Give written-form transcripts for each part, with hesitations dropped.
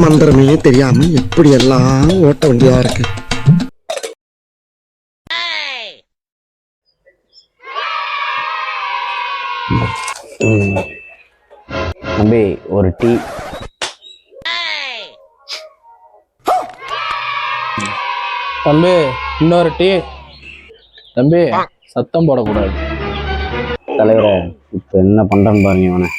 மந்திரமே தெரியாம எப்படி எல்லாம் ஓட்ட வேண்டியதா இருக்கு. தம்பி ஒரு டீ. தம்பி இன்னொரு டீ. தம்பி சத்தம் போடக்கூடாது. தலைவரை இப்ப என்ன பண்றேன்னு பாருங்க இவனை.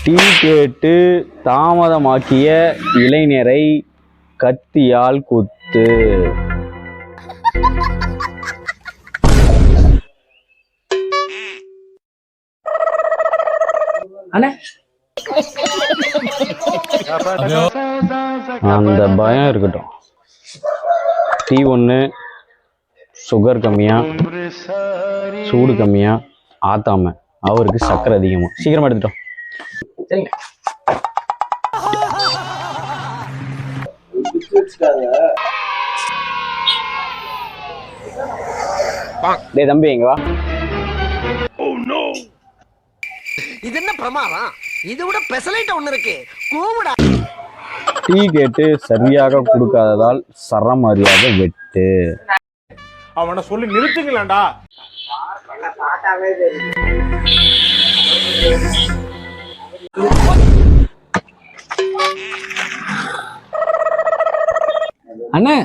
டீ கேட்டு தாமதமாக்கிய இளைஞரை கத்தியால் குத்து. அந்த பயம் இருக்கட்டும். டீ ஒன்று சுகர் கம்மியா, சூடு கம்மியா, ஆத்தாம அவருக்கு சக்கரை அதிகமா. சீக்கிரமா எடுத்துட்டோம். சரிங்க. டேய் தம்பி எங்க வா. இது என்ன பிரமாதம்? இது விட பெசலைட் ஒண்ணு இருக்கு. கூவுடா. டீ கேட்டு சரியாக கொடுக்காததால் சரமரியாதை வெட்டு. அவனை சொல்லி நிறுத்துங்களேன்டா. அண்ணே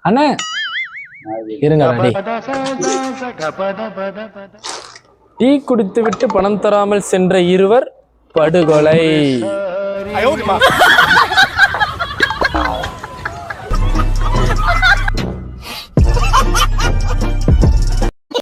அண்ணே இருங்க. டீ குடித்து விட்டு பணம் தராமல் சென்ற இருவர் படுகொலை.